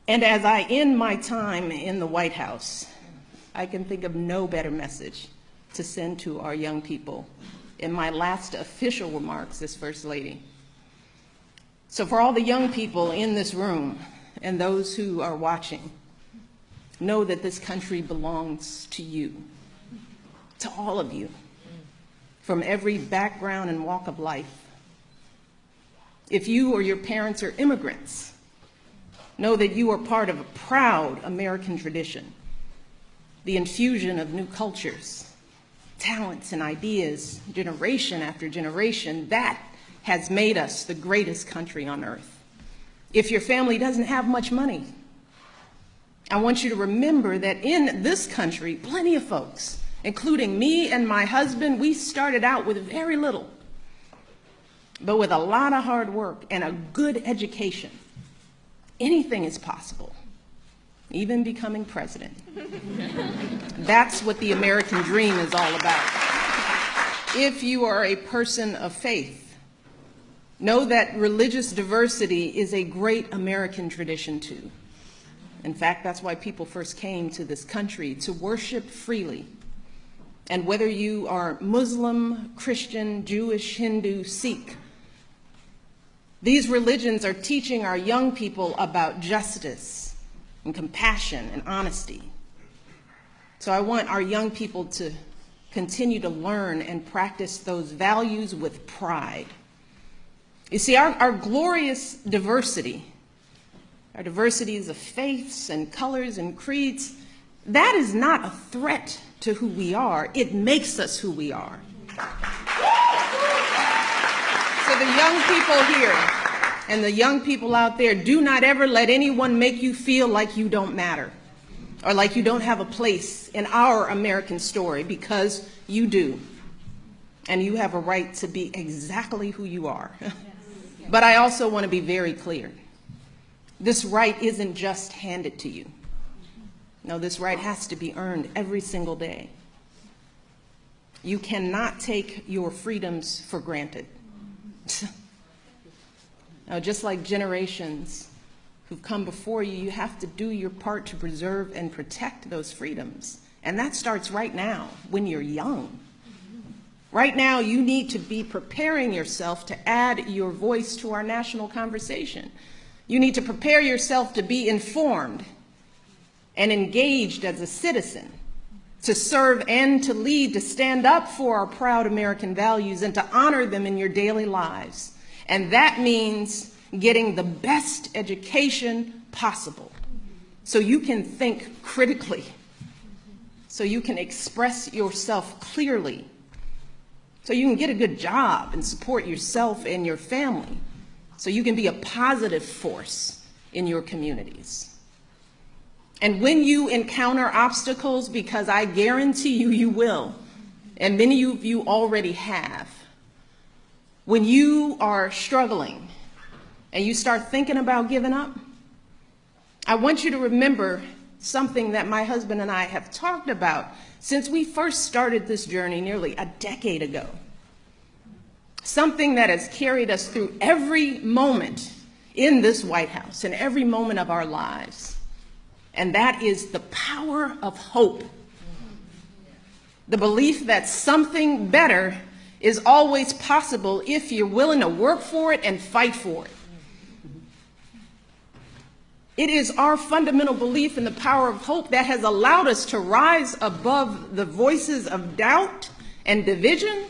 And as I end my time in the White House, I can think of no better message to send to our young people in my last official remarks as First Lady. So for all the young people in this room and those who are watching, know that this country belongs to you, to all of you, from every background and walk of life. If you or your parents are immigrants, know that you are part of a proud American tradition, the infusion of new cultures, talents and ideas, generation after generation, that has made us the greatest country on earth. If your family doesn't have much money, I want you to remember that in this country, plenty of folks, including me and my husband, we started out with very little, but with a lot of hard work and a good education, anything is possible, even becoming president. That's what the American dream is all about. If you are a person of faith, know that religious diversity is a great American tradition too. In fact, that's why people first came to this country, to worship freely. And whether you are Muslim, Christian, Jewish, Hindu, Sikh, these religions are teaching our young people about justice and compassion and honesty. So I want our young people to continue to learn and practice those values with pride. You see, our glorious diversity, our diversities of faiths and colors and creeds, that is not a threat to who we are. It makes us who we are. So the young people here and the young people out there, do not ever let anyone make you feel like you don't matter or like you don't have a place in our American story, because you do. And you have a right to be exactly who you are. But I also want to be very clear. This right isn't just handed to you. No, this right has to be earned every single day. You cannot take your freedoms for granted. Now, just like generations who've come before you, you have to do your part to preserve and protect those freedoms. And that starts right now, when you're young. Right now, you need to be preparing yourself to add your voice to our national conversation. You need to prepare yourself to be informed and engaged as a citizen, to serve and to lead, to stand up for our proud American values and to honor them in your daily lives. And that means getting the best education possible so you can think critically, so you can express yourself clearly, so you can get a good job and support yourself and your family, so you can be a positive force in your communities. And when you encounter obstacles, because I guarantee you, you will, and many of you already have, when you are struggling and you start thinking about giving up, I want you to remember something that my husband and I have talked about since we first started this journey nearly a decade ago. Something that has carried us through every moment in this White House and every moment of our lives. And that is the power of hope. The belief that something better is always possible if you're willing to work for it and fight for it. It is our fundamental belief in the power of hope that has allowed us to rise above the voices of doubt and division